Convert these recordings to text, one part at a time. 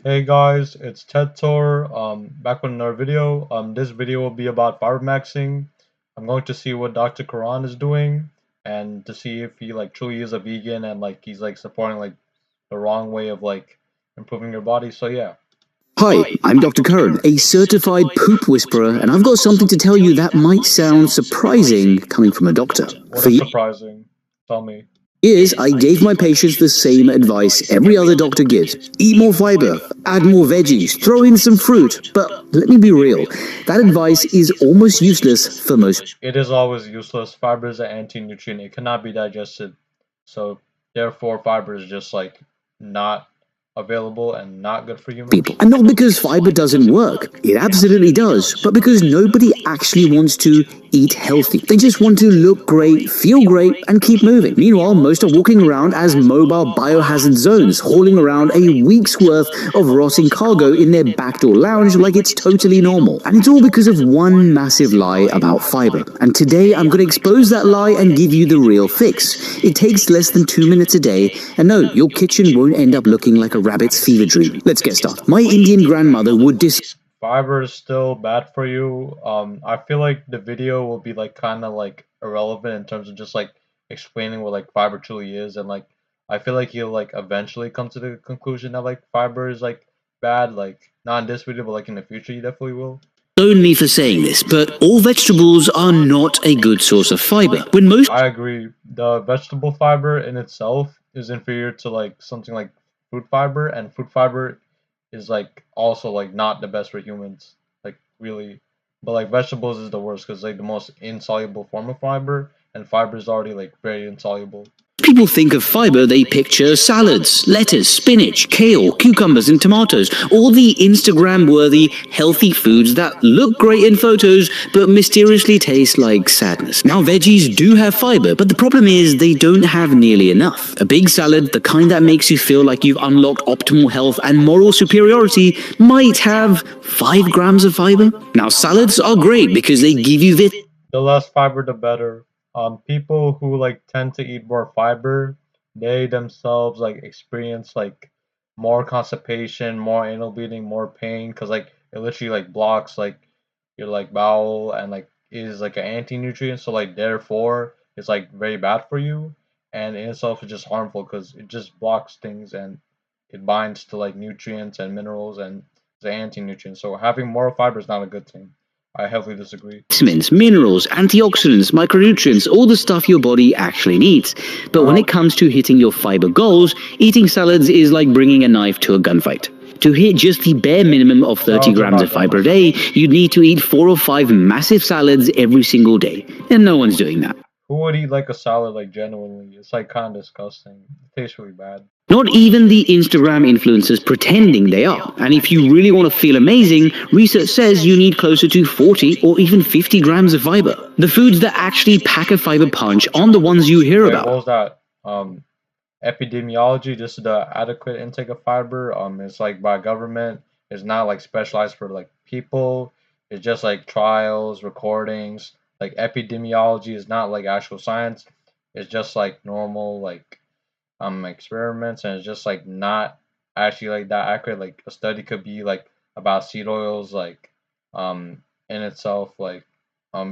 Hey guys, it's Tetor. Back with another video. This video will be about fiber maxing. I'm going to see what Dr. Karan is doing and to see if he like truly is a vegan and like he's like supporting like the wrong way of like improving your body. So yeah. Hi, I'm Dr. Karan, a certified poop whisperer, and I've got something to tell you that might sound surprising coming from a doctor. What is surprising? Tell me. Years, I gave my patients the same advice every other doctor gives. Eat more fiber, add more veggies, throw in some fruit. But let me be real, that advice is almost useless for most It is always useless. Fiber is an anti-nutrient. It cannot be digested. So therefore fiber is just like not available and not good for humans. people. And not because fiber doesn't work, it absolutely does, but because nobody actually wants to eat healthy. They just want to look great, feel great, and keep moving. Meanwhile, most are walking around as mobile biohazard zones, hauling around a week's worth of rotting cargo in their backdoor lounge like it's totally normal. And it's all because of one massive lie about fiber. And today I'm going to expose that lie and give you the real fix. It takes less than 2 minutes a day, and no, your kitchen won't end up looking like a rabbit's fever dream. Let's get started. My Indian grandmother would Fiber is still bad for you. I feel like the video will be like kind of like irrelevant in terms of just like explaining what like fiber truly is, and like I feel like he'll like eventually come to the conclusion that like fiber is like bad. Like not in this video, but like in the future, he definitely will. Disown me for saying this, but all vegetables are not a good source of fiber. When most I agree. The vegetable fiber in itself is inferior to like something like fruit fiber, and fruit fiber is like also like not the best for humans, like really. But like vegetables is the worst because like the most insoluble form of fiber, and fiber is already like very insoluble. people think of fiber, they picture salads, lettuce, spinach, kale, cucumbers, and tomatoes. All the Instagram-worthy, healthy foods that look great in photos, but mysteriously taste like sadness. Now, veggies do have fiber, but the problem is they don't have nearly enough. A big salad, the kind that makes you feel like you've unlocked optimal health and moral superiority, might have 5 grams of fiber. Now, salads are great because they give you The less fiber, the better. People who like tend to eat more fiber, they themselves like experience like more constipation, more anal bleeding, more pain, because like it literally like blocks like your like bowel and like is like an anti-nutrient. So like therefore it's like very bad for you, and in itself it's just harmful because it just blocks things and it binds to like nutrients and minerals and it's an anti-nutrient. So having more fiber is not a good thing. I heavily disagree. vitamins, minerals, antioxidants, micronutrients, all the stuff your body actually needs. But when it comes to hitting your fiber goals, eating salads is like bringing a knife to a gunfight. To hit just the bare minimum of 30 grams of fiber a day, you'd need to eat 4 or 5 massive salads every single day. And no one's doing that. Who would eat like a salad like genuinely? It's like kind of disgusting. It tastes really bad. Not even the Instagram influencers pretending they are. And if you really want to feel amazing, research says you need closer to 40 or even 50 grams of fiber. The foods that actually pack a fiber punch aren't the ones you hear Wait, about. what was that? Epidemiology. This is the adequate intake of fiber. It's like by government. It's not like specialized for like people. It's just like trials, recordings. Like epidemiology is not like actual science. It's just like normal like experiments, and it's just like not actually like that accurate. Like a study could be like about seed oils like in itself like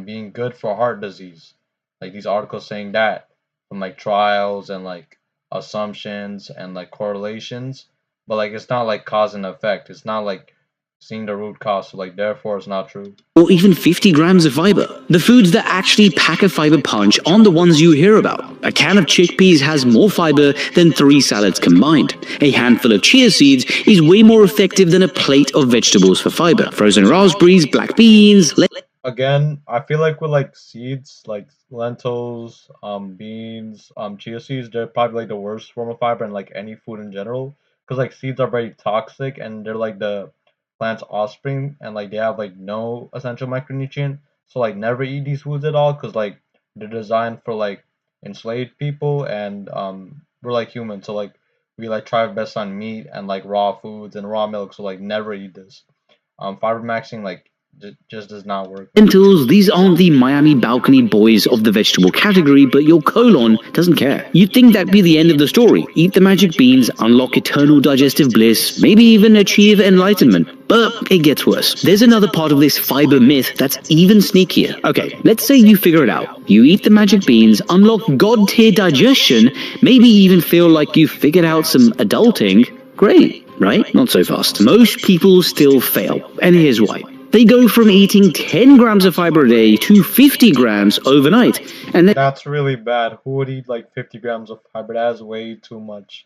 being good for heart disease, like these articles saying that from like trials and like assumptions and like correlations, but like it's not like cause and effect. It's not like seeing the root cause, so like therefore it's not true. Or even 50 grams of fiber. The foods that actually pack a fiber punch aren't the ones you hear about. A can of chickpeas has more fiber than 3 salads combined. A handful of chia seeds is way more effective than a plate of vegetables for fiber. Frozen raspberries, black beans, Again, I feel like with like seeds, like lentils, beans, chia seeds, they're probably like the worst form of fiber in like any food in general. Because like seeds are very toxic and they're like the plant's offspring, and like they have like no essential micronutrient. So like never eat these foods at all because like they're designed for like enslaved people, and we're like humans, so like we like try our best on meat and like raw foods and raw milk. So like never eat this. Fiber maxing like just does not work. Lentils, these aren't the Miami balcony boys of the vegetable category, but your colon doesn't care. You'd think that'd be the end of the story. Eat the magic beans, unlock eternal digestive bliss, maybe even achieve enlightenment. But it gets worse. There's another part of this fiber myth that's even sneakier. Okay, let's say you figure it out. You eat the magic beans, unlock god-tier digestion, maybe even feel like you've figured out some adulting. Great, right? Not so fast. Most people still fail, and here's why. They go from eating 10 grams of fiber a day to 50 grams overnight. And That's really bad. Who would eat like 50 grams of fiber? That's way too much.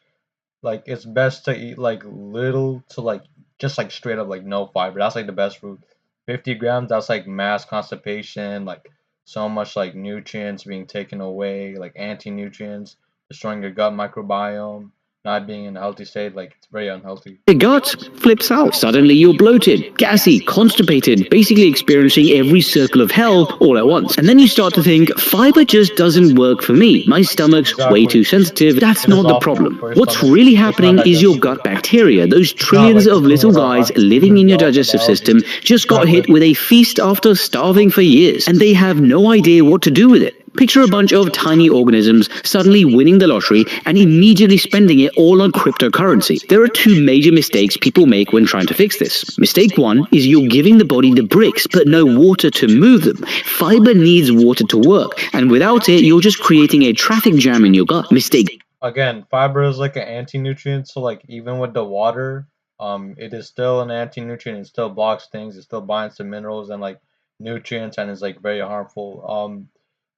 Like it's best to eat like little to like just like straight up like no fiber. That's like the best route. 50 grams, that's like mass constipation, like so much like nutrients being taken away, like anti-nutrients, destroying your gut microbiome, not being in a healthy state, like it's very unhealthy. your gut flips out. Suddenly you're bloated, gassy, constipated, basically experiencing every circle of hell all at once. And then you start to think, fiber just doesn't work for me. My stomach's way too sensitive. That's not the problem. What's really happening is your gut bacteria, those trillions of little guys living in your digestive system, just got hit with a feast after starving for years, and they have no idea what to do with it. Picture a bunch of tiny organisms suddenly winning the lottery and immediately spending it all on cryptocurrency. There are two major mistakes people make when trying to fix this. Mistake one is you're giving the body the bricks but no water to move them. Fiber needs water to work, and without it, you're just creating a traffic jam in your gut. Mistake Again, fiber is like an anti-nutrient, so like even with the water, it is still an anti-nutrient. It still blocks things. It still binds to minerals and like nutrients, and is like very harmful.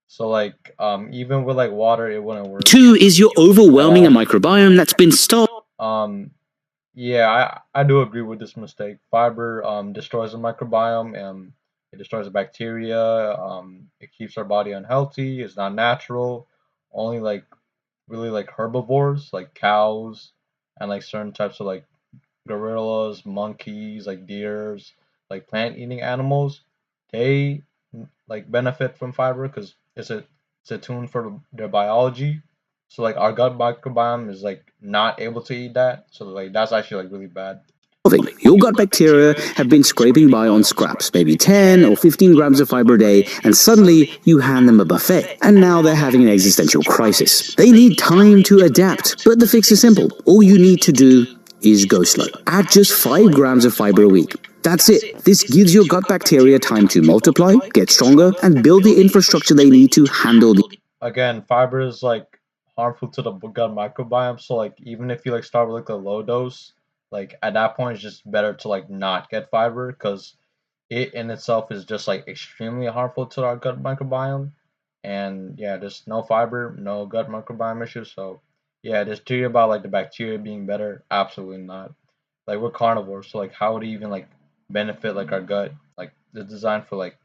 So like even with like water, it wouldn't work two is you're at overwhelming a all. microbiome that's been starved. Um, yeah, I do agree with this mistake. Fiber destroys the microbiome. It destroys the bacteria. It keeps our body unhealthy. It's not natural. Only like really like herbivores, like cows, and like certain types of like gorillas, monkeys, like deers, like plant-eating animals, they like benefit from fiber because it's attuned for their biology. So like our gut microbiome is like not able to eat that. So like that's actually like really bad. Your gut bacteria have been scraping by on scraps, maybe 10 or 15 grams of fiber a day, and suddenly you hand them a buffet. And now they're having an existential crisis. They need time to adapt, but the fix is simple. All you need to do is go slow. Add just 5 grams of fiber a week. That's it. This gives your gut bacteria time to multiply, get stronger, and build the infrastructure they need to handle the Again, fiber is like harmful to the gut microbiome. So like even if you like start with like a low dose, like at that point it's just better to like not get fiber because it in itself is just like extremely harmful to our gut microbiome. And yeah, there's no fiber, no gut microbiome issues. So yeah, this theory about like the bacteria being better, absolutely not. Like we're carnivores, so like how would it even like benefit like our gut? Like it's designed for like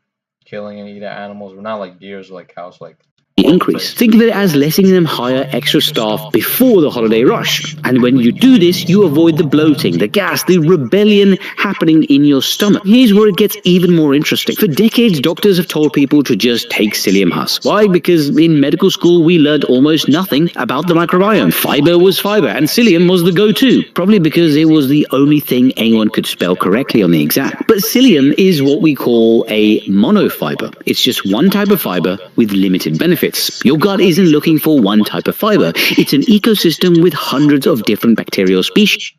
killing and eating animals. We're not like deers or like cows, like horrible increase. taste. Think of it as letting them hire extra staff before the holiday rush. And when you do this, you avoid the bloating, the gas, the rebellion happening in your stomach. Here's where it gets even more interesting. For decades, doctors have told people to just take psyllium husk. Why? Because in medical school, we learned almost nothing about the microbiome. Fiber was fiber, and psyllium was the go-to. Probably because it was the only thing anyone could spell correctly on the exam. But psyllium is what we call a monofiber. It's just one type of fiber with limited benefits. Your gut isn't looking for one type of fiber. It's an ecosystem with hundreds of different bacterial species.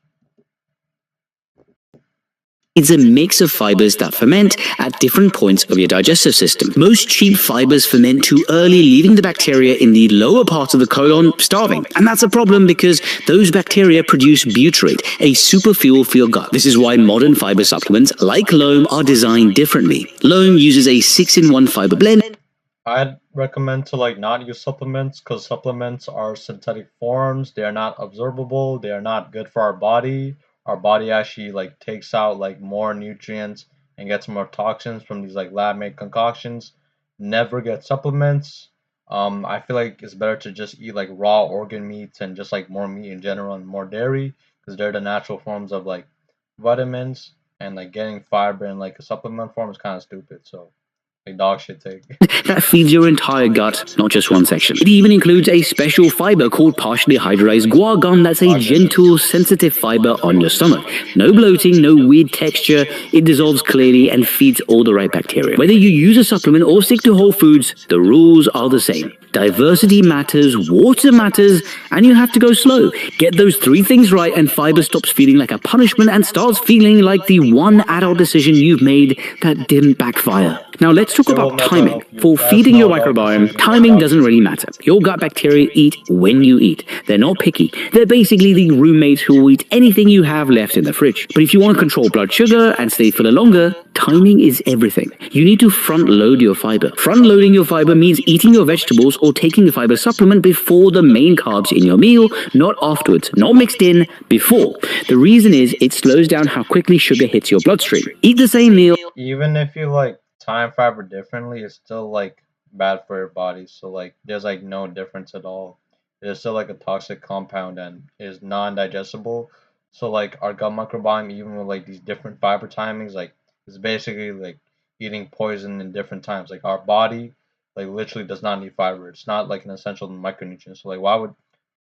It's a mix of fibers that ferment at different points of your digestive system. Most cheap fibers ferment too early, leaving the bacteria in the lower part of the colon starving. And that's a problem because those bacteria produce butyrate, a super fuel for your gut. This is why modern fiber supplements like Loam are designed differently. Loam uses a 6-in-1 fiber blend. I'd recommend to like not use supplements because supplements are synthetic forms. They are not absorbable. They are not good for our body. Our body actually like takes out like more nutrients and gets more toxins from these like lab made concoctions. Never get supplements. I feel like it's better to just eat like raw organ meats and just like more meat in general and more dairy because they're the natural forms of like vitamins and like getting fiber in like a supplement form is kind of stupid. So like dog shit take. that feeds your entire gut, not just one section. It even includes a special fiber called partially hydrolyzed guar gum that's a gentle, sensitive fiber on your stomach. No bloating, no weird texture. It dissolves clearly and feeds all the right bacteria. Whether you use a supplement or stick to whole foods, the rules are the same. Diversity matters, water matters, and you have to go slow. Get those three things right and fiber stops feeling like a punishment and starts feeling like the one adult decision you've made that didn't backfire. Now let's talk about timing. For feeding your microbiome, timing doesn't really matter. Your gut bacteria eat when you eat. They're not picky. They're basically the roommates who will eat anything you have left in the fridge. But if you want to control blood sugar and stay fuller longer, timing is everything. You need to front load your fiber. Front loading your fiber means eating your vegetables or taking a fiber supplement before the main carbs in your meal, not afterwards, not mixed in, before. The reason is it slows down how quickly sugar hits your bloodstream. Eat the same meal. Even if you like time fiber differently, it's still like bad for your body. So like there's like no difference at all. It is still like a toxic compound and is non-digestible. So like our gut microbiome, even with like these different fiber timings, like it's basically like eating poison in different times. Like our body, like literally does not need fiber. It's not like an essential micronutrient. So like why would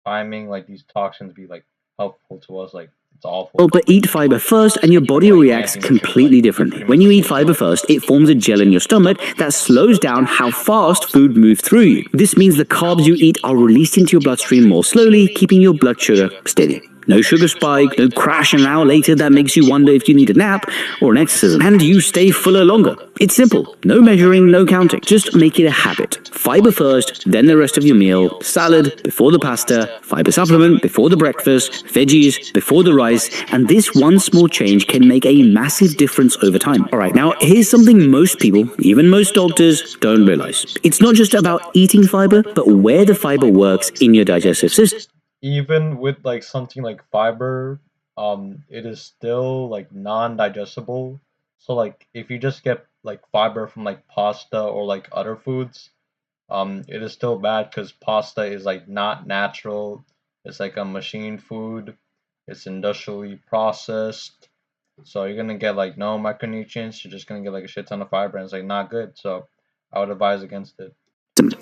timing like these toxins be like helpful to us? Like it's awful. But eat fiber first and your body reacts completely differently. When you eat fiber first, it forms a gel in your stomach that slows down how fast food moves through you. This means the carbs you eat are released into your bloodstream more slowly, keeping your blood sugar steady. No sugar spike, no crash an hour later that makes you wonder if you need a nap or an exorcism. And you stay fuller longer. It's simple. No measuring, no counting. Just make it a habit. Fiber first, then the rest of your meal. Salad before the pasta, fiber supplement before the breakfast, veggies before the rice, and this one small change can make a massive difference over time. Alright, now here's something most people, even most doctors, don't realize. It's not just about eating fiber, but where the fiber works in your digestive system. Even with like something like fiber, it is still like non-digestible. So like if you just get like fiber from like pasta or like other foods, it is still bad because pasta is like not natural. It's like a machine food. It's industrially processed. So you're gonna get like no micronutrients. You're just gonna get like a shit ton of fiber, and it's like not good. So I would advise against it.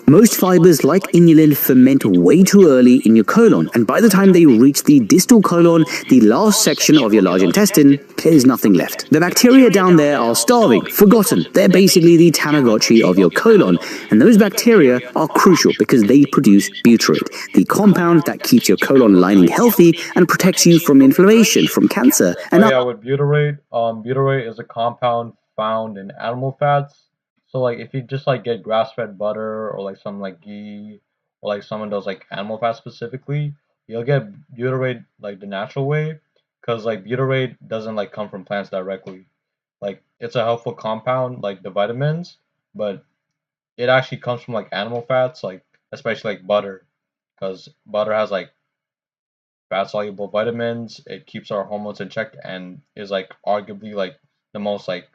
Most fibers, like inulin, ferment way too early in your colon, and by the time they reach the distal colon, the last section of your large intestine, there's nothing left. The bacteria down there are starving, forgotten. They're basically the Tamagotchi of your colon, and those bacteria are crucial because they produce butyrate, the compound that keeps your colon lining healthy and protects you from inflammation, from cancer, and Oh yeah, with butyrate, butyrate is a compound found in animal fats. So like if you just like get grass-fed butter or like some like ghee or like some of those like animal fats specifically, you'll get butyrate like the natural way, because like butyrate doesn't like come from plants directly. Like it's a helpful compound like the vitamins, but it actually comes from like animal fats, like especially like butter, because butter has like fat soluble vitamins. It keeps our hormones in check and is like arguably like the most like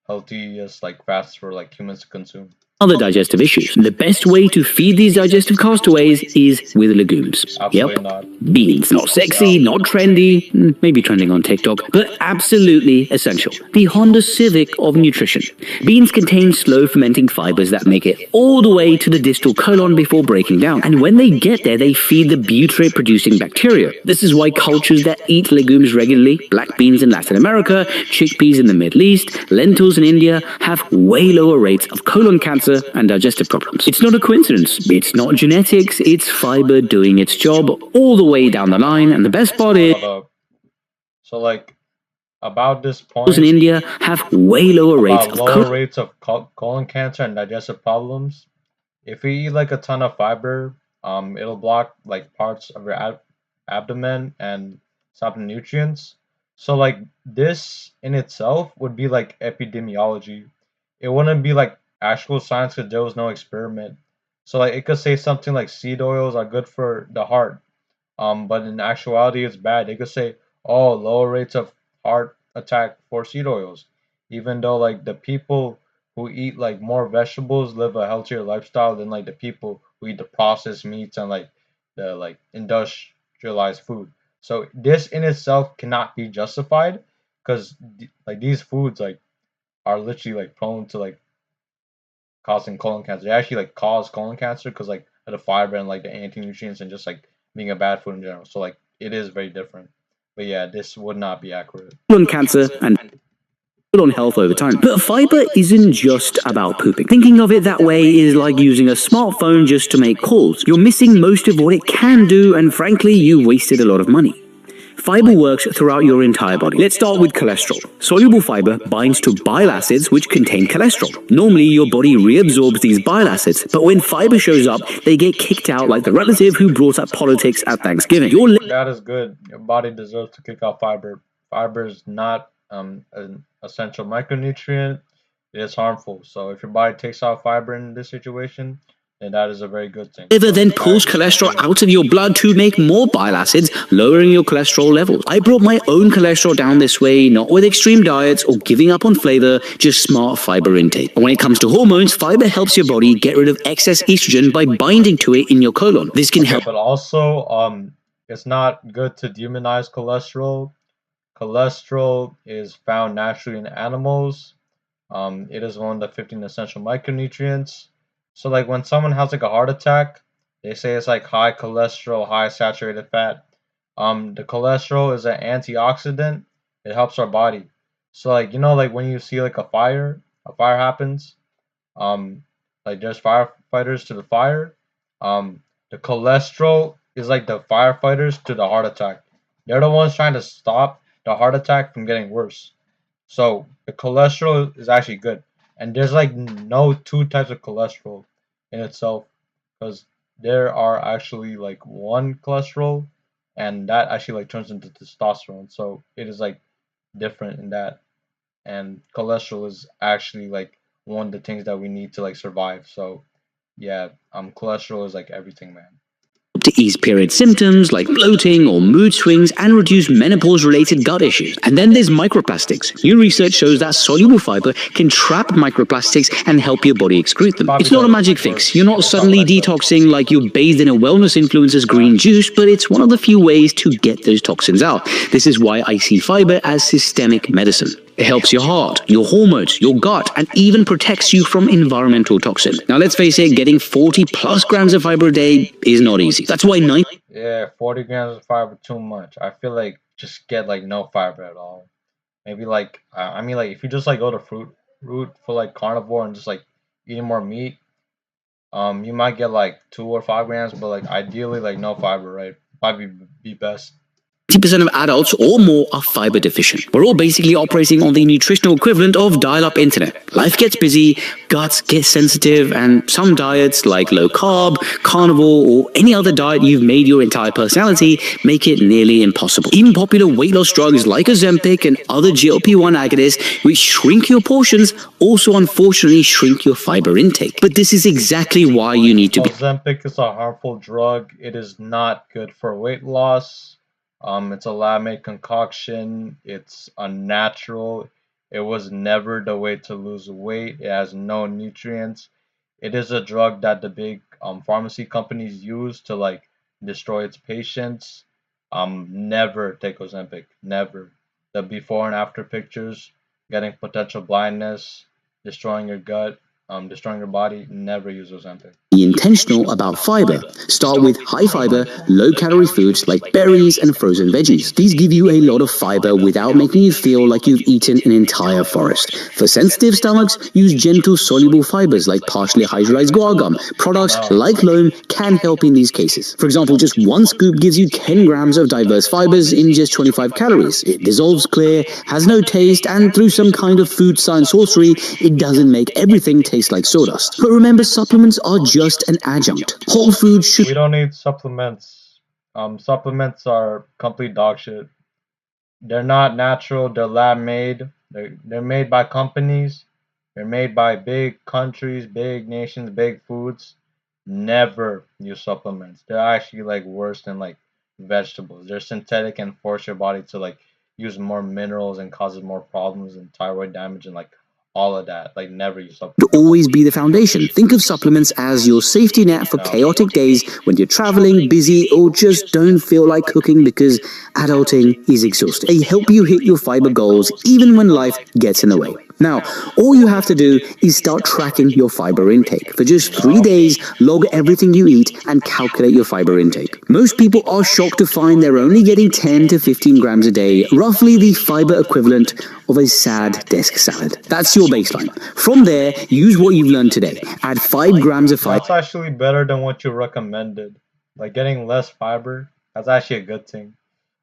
healthiest like fats for like humans to consume. other digestive issues. The best way to feed these digestive castaways is with legumes. Absolutely Yep. not. Beans. Not sexy, not trendy, maybe trending on TikTok, but absolutely essential. The Honda Civic of nutrition. Beans contain slow fermenting fibers that make it all the way to the distal colon before breaking down. And when they get there, they feed the butyrate producing bacteria. This is why cultures that eat legumes regularly, black beans in Latin America, chickpeas in the Middle East, lentils in India, have way lower rates of colon cancer and digestive problems. It's not a coincidence. It's not genetics. It's fiber doing its job all the way down the line. And the best part is, So like about this point, in India have way lower rates about of lower rates of colon cancer and digestive problems. If you eat like a ton of fiber, it'll block like parts of your abdomen and stop the nutrients. So like this in itself would be like epidemiology. It wouldn't be like actual science because there was no experiment. So like it could say something like seed oils are good for the heart, but in actuality it's bad. They could say, oh, lower rates of heart attack for seed oils, even though like the people who eat like more vegetables live a healthier lifestyle than like the people who eat the processed meats and like the like industrialized food. So this in itself cannot be justified because like these foods like are literally like prone to like causing colon cancer. They actually like cause colon cancer because like of the fiber and like the anti-nutrients and just like being a bad food in general. So like it is very different. But yeah, this would not be accurate. colon cancer and on health over time. But fiber isn't just about pooping. Thinking of it that way is like using a smartphone just to make calls. You're missing most of what it can do, and frankly, you wasted a lot of money. Fiber works throughout your entire body. Let's start with cholesterol. Soluble fiber binds to bile acids which contain cholesterol. Normally, your body reabsorbs these bile acids, but when fiber shows up, they get kicked out like the relative who brought up politics at Thanksgiving. That is good. Your body deserves to kick out fiber. Fiber is not an essential micronutrient. It is harmful. So if your body takes out fiber in this situation, then that is a very good thing. Liver then pulls cholesterol out of your blood to make more bile acids, lowering your cholesterol levels. I brought my own cholesterol down this way, not with extreme diets or giving up on flavor, just smart fiber intake. When it comes to hormones, fiber helps your body get rid of excess estrogen by binding to it in your colon. This can help. But also, it's not good to demonize cholesterol. Cholesterol is found naturally in animals. It is one of the 15 essential micronutrients. So like when someone has like a heart attack, they say it's like high cholesterol, high saturated fat. The cholesterol is an antioxidant. It helps our body. So like like when you see like a fire happens, like there's firefighters to the fire. The cholesterol is like the firefighters to the heart attack. They're the ones trying to stop the heart attack from getting worse. So the cholesterol is actually good. And there's like no two types of cholesterol in itself, because there are actually like one cholesterol, and that actually like turns into testosterone. So it is like different in that. And cholesterol is actually like one of the things that we need to like survive. So yeah, cholesterol is like everything, man. To ease period symptoms like bloating or mood swings and reduce menopause-related gut issues. And then there's microplastics. New research shows that soluble fiber can trap microplastics and help your body excrete them. It's not a magic fix. You're not suddenly detoxing like you're bathed in a wellness influencer's green juice, but it's one of the few ways to get those toxins out. This is why I see fiber as systemic medicine. It helps your heart, your hormones, your gut, and even protects you from environmental toxins. Now let's face it, getting 40 plus grams of fiber a day is not easy. That's why 90. Yeah, 40 grams of fiber too much. I feel like just get like no fiber at all. Maybe like I mean like if you just like go to fruit route for like carnivore and just like eating more meat, you might get like 2 or 5 grams, but like ideally like no fiber, right? Probably be best. 90% of adults or more are fiber deficient. We're all basically operating on the nutritional equivalent of dial-up internet. Life gets busy, guts get sensitive, and some diets like low carb, carnivore, or any other diet you've made your entire personality make it nearly impossible. Even popular weight loss drugs like Ozempic and other GLP-1 agonists, which shrink your portions, also unfortunately shrink your fiber intake. But this is exactly why you need to be. Ozempic is a harmful drug. It is not good for weight loss. It's a lab-made concoction. It's unnatural. It was never the way to lose weight. It has no nutrients. It is a drug that the big pharmacy companies use to like destroy its patients. Never take Ozempic. Never. The before and after pictures, getting potential blindness, destroying your gut, destroying your body. Never use Ozempic. Be intentional about fiber. Start with high fiber, low calorie foods like berries and frozen veggies. These give you a lot of fiber without making you feel like you've eaten an entire forest. For sensitive stomachs, use gentle soluble fibers like partially hydrolyzed guar gum. Products like loam can help in these cases. For example, just one scoop gives you 10 grams of diverse fibers in just 25 calories. It dissolves clear, has no taste, and through some kind of food science sorcery, it doesn't make everything taste like sawdust. But remember, supplements are just an adjunct. Whole foods should. We don't need supplements. Supplements are complete dog shit. They're not natural. They're lab made. They're made by companies. They're made by big countries, big nations, big foods. Never use supplements. They're actually like worse than like vegetables. They're synthetic and force your body to like use more minerals and causes more problems and thyroid damage and like all of that. Like never use supplements. To always be the foundation. Think of supplements as your safety net for chaotic days when you're traveling, busy, or just don't feel like cooking because adulting is exhausting. They help you hit your fiber goals even when life gets in the way. Now, all you have to do is start tracking your fiber intake. For just 3 days, log everything you eat and calculate your fiber intake. Most people are shocked to find they're only getting 10 to 15 grams a day, roughly the fiber equivalent of a sad desk salad. That's your baseline. From there, use what you've learned today. Add 5 grams of fiber. That's actually better than what you recommended. Like getting less fiber, that's actually a good thing.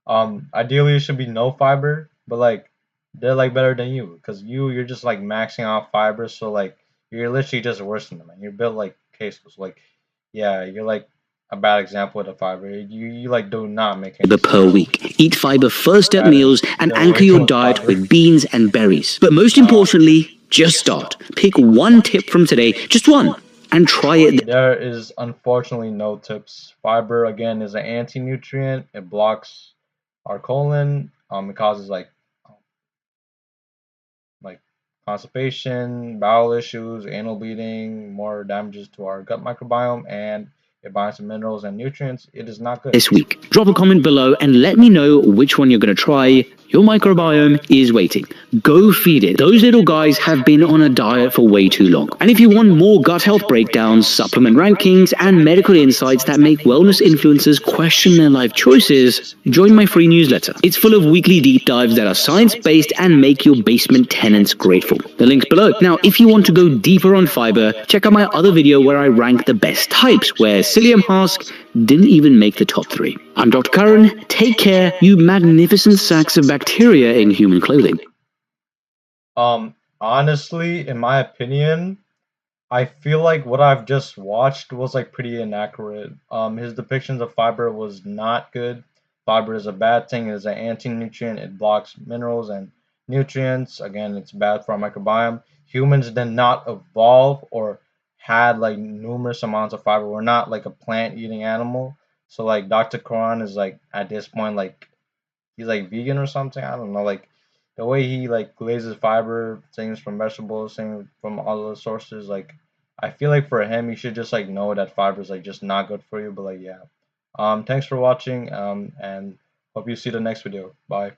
Ideally it should be no fiber, but like they're like better than you because you're just like maxing out fiber, so like you're literally just worse than them, man. You're built like quesos. Like, yeah, you're like a bad example of the fiber. You like do not make any Per sense. week. Eat fiber first at That is meals and still anchor way too your much diet fiber. with beans and berries. But most importantly, just start. Pick one tip from today, just one, and try it. There is unfortunately no tips. Fiber again is an anti-nutrient. It blocks our colon. It causes like constipation, bowel issues, anal bleeding, more damages to our gut microbiome, and it binds to minerals and nutrients. It is not good. This week. Drop a comment below and let me know which one you're going to try. Your microbiome is waiting. Go feed it. Those little guys have been on a diet for way too long. And if you want more gut health breakdowns, supplement rankings, and medical insights that make wellness influencers question their life choices, join my free newsletter. It's full of weekly deep dives that are science-based and make your basement tenants grateful. The link's below. Now, if you want to go deeper on fiber, check out my other video where I rank the best types, where psyllium husk didn't even make the top 3. I'm Dr. Karan. Take care, you magnificent sacks of bacteria in human clothing. Honestly, in my opinion, I feel like what I've just watched was like pretty inaccurate. His depictions of fiber was not good. Fiber is a bad thing. It is an anti-nutrient. It blocks minerals and nutrients. Again, it's bad for our microbiome. Humans did not evolve or had like numerous amounts of fiber. We're not like a plant-eating animal. So like Dr. Koran is like at this point like he's like vegan or something. I don't know. Like the way he like glazes fiber, things from vegetables, things from all those sources. Like I feel like for him, he should just like know that fiber is like just not good for you. But like yeah. Thanks for watching. And hope you see the next video. Bye.